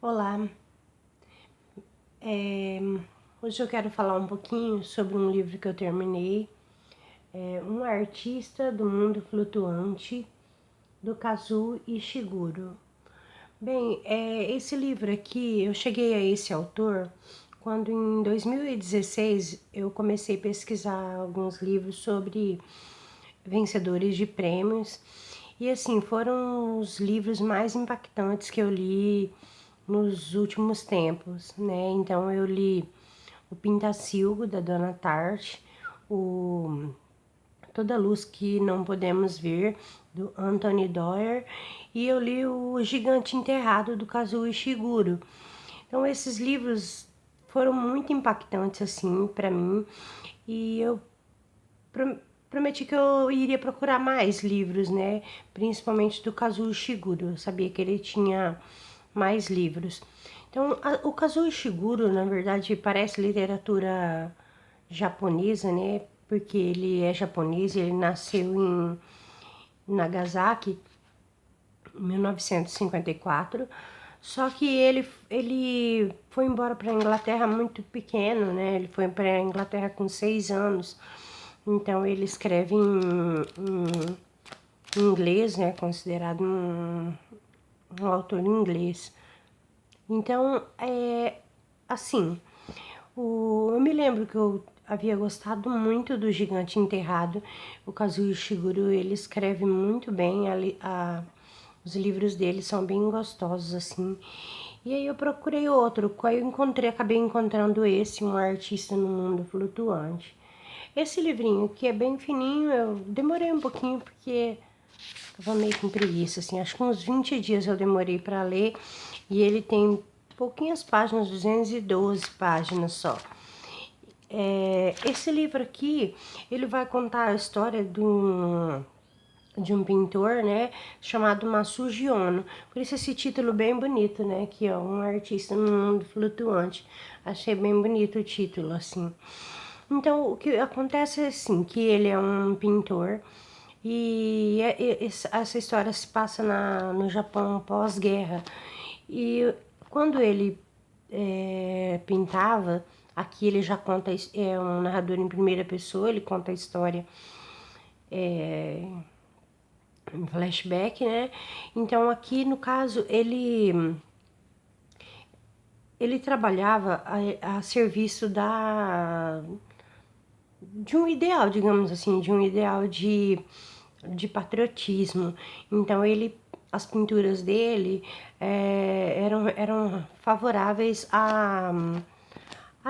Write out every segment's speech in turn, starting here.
Olá, hoje eu quero falar um pouquinho sobre um livro que eu terminei, Um Artista do Mundo Flutuante, do Kazuo Ishiguro. Bem, esse livro aqui, eu cheguei a esse autor quando em 2016 eu comecei a pesquisar alguns livros sobre vencedores de prêmios. E assim, foram os livros mais impactantes que eu li nos últimos tempos, né? Então eu li o Pintacilgo, da Dona Tartt, o Toda Luz que Não Podemos Ver, do Anthony Doerr, e eu li o Gigante Enterrado, do Kazuo Ishiguro. Então esses livros foram muito impactantes assim para mim, e eu prometi que eu iria procurar mais livros, né? Principalmente do Kazuo Ishiguro. Eu sabia que ele tinha mais livros. Então, o Kazuo Ishiguro, na verdade, parece literatura japonesa, né? Porque ele é japonês, ele nasceu em Nagasaki, em 1954. Só que ele foi embora para a Inglaterra muito pequeno, né? Ele foi para a Inglaterra com 6 anos. Então ele escreve em inglês, né? Considerado um autor inglês. Então, assim, eu me lembro que eu havia gostado muito do Gigante Enterrado. O Kazuo Ishiguro, ele escreve muito bem, os livros dele são bem gostosos, assim. E aí eu procurei outro, aí eu acabei encontrando esse, Um Artista no Mundo Flutuante. Esse livrinho que é bem fininho, eu demorei um pouquinho porque tava meio com preguiça, assim, acho que uns 20 dias eu demorei para ler, e ele tem pouquinhas páginas, 212 páginas só. Esse livro aqui, ele vai contar a história de um pintor, né, chamado Masuji Ono. Por isso esse título bem bonito, né, que é Um Artista no Mundo Flutuante. Achei bem bonito o título, assim. Então, o que acontece é assim, que ele é um pintor e essa história se passa no Japão pós-guerra. E quando ele pintava, aqui ele já conta, é um narrador em primeira pessoa, ele conta a história em flashback, né? Então aqui no caso ele trabalhava a serviço de um ideal, digamos assim, de um ideal de patriotismo. Então as pinturas dele eram favoráveis à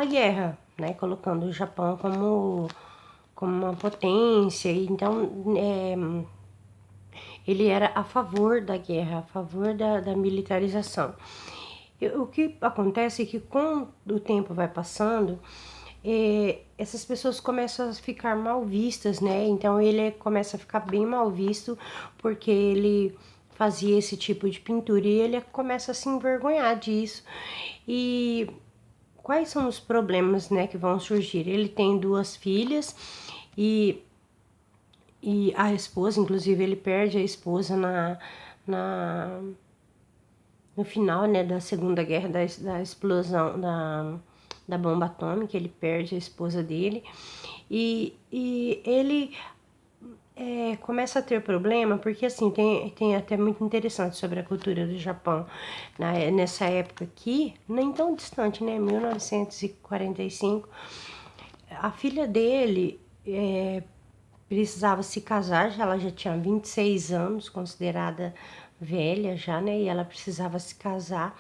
guerra, né? Colocando o Japão como uma potência. Então ele era a favor da guerra, a favor da militarização. O que acontece é que com o tempo vai passando, essas pessoas começam a ficar mal vistas, né? Então ele começa a ficar bem mal visto porque ele fazia esse tipo de pintura e ele começa a se envergonhar disso. E quais são os problemas, né, que vão surgir? Ele tem duas filhas e a esposa, inclusive ele perde a esposa na no final, né, da Segunda Guerra, da explosão da bomba atômica, ele perde a esposa dele e ele começa a ter problema, porque assim, tem até muito interessante sobre a cultura do Japão nessa época aqui, nem tão distante, né, 1945, a filha dele precisava se casar, ela já tinha 26 anos, considerada velha já, né? E ela precisava se casar.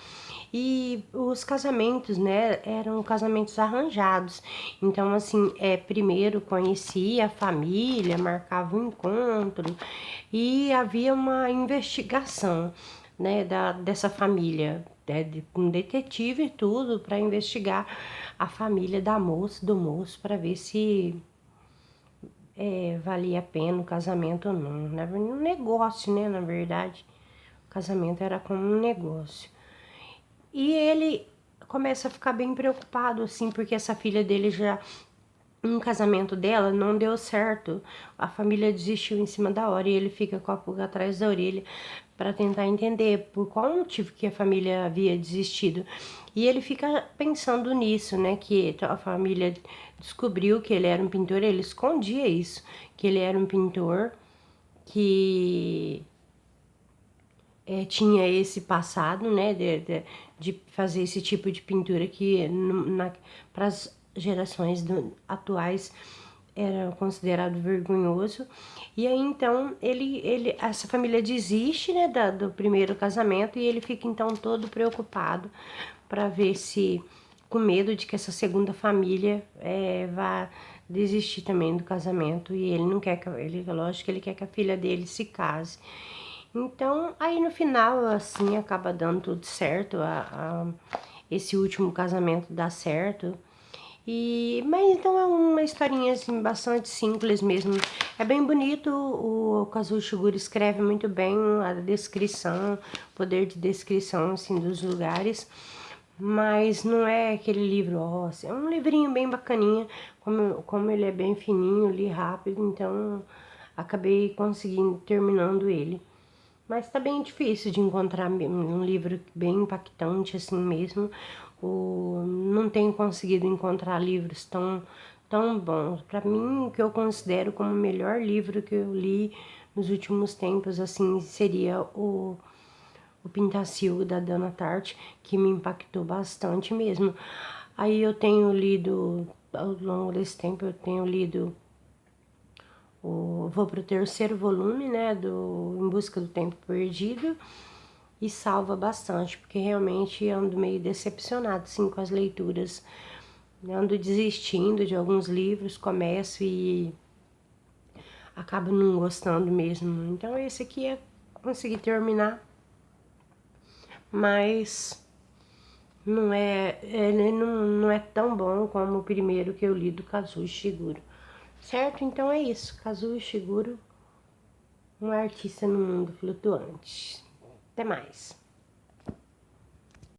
E os casamentos, né, eram casamentos arranjados. Então, assim, primeiro conhecia a família, marcava um encontro e havia uma investigação, né, dessa família, com detetive e tudo, para investigar a família do moço, para ver se valia a pena o casamento ou não. Um negócio, né? Na verdade, o casamento era como um negócio. E ele começa a ficar bem preocupado, assim, porque essa filha dele um casamento dela não deu certo. A família desistiu em cima da hora e ele fica com a pulga atrás da orelha para tentar entender por qual motivo que a família havia desistido. E ele fica pensando nisso, né? Que a família descobriu que ele era um pintor, ele escondia isso, que ele era um pintor que tinha esse passado, né, de fazer esse tipo de pintura que para as gerações atuais era considerado vergonhoso. E aí então essa família desiste, né, do primeiro casamento e ele fica então todo preocupado para ver se, com medo de que essa segunda família vá desistir também do casamento, e ele não quer que ele, lógico que ele quer que a filha dele se case. Então, aí no final, assim, acaba dando tudo certo, esse último casamento dá certo. Mas então é uma historinha assim, bastante simples mesmo. É bem bonito, o Kazuo Ishiguro escreve muito bem a descrição, poder de descrição assim, dos lugares. Mas não é aquele livro, é um livrinho bem bacaninha, como ele é bem fininho, li rápido, então acabei conseguindo terminando ele. Mas tá bem difícil de encontrar um livro bem impactante assim mesmo. Não tenho conseguido encontrar livros tão bons. Para mim, o que eu considero como o melhor livro que eu li nos últimos tempos, assim, seria o Pintacilgo da Dana Tartt, que me impactou bastante mesmo. Aí eu tenho lido, ao longo desse tempo, eu tenho lido vou pro terceiro volume, né, do Em Busca do Tempo Perdido, e salva bastante, porque realmente ando meio decepcionado, assim, com as leituras. Ando desistindo de alguns livros, começo e acabo não gostando mesmo. Então esse aqui é conseguir terminar, mas ele não é tão bom como o primeiro que eu li do Kazuo Ishiguro. Certo? Então é isso. Kazuo Ishiguro, um artista no mundo flutuante. Até mais.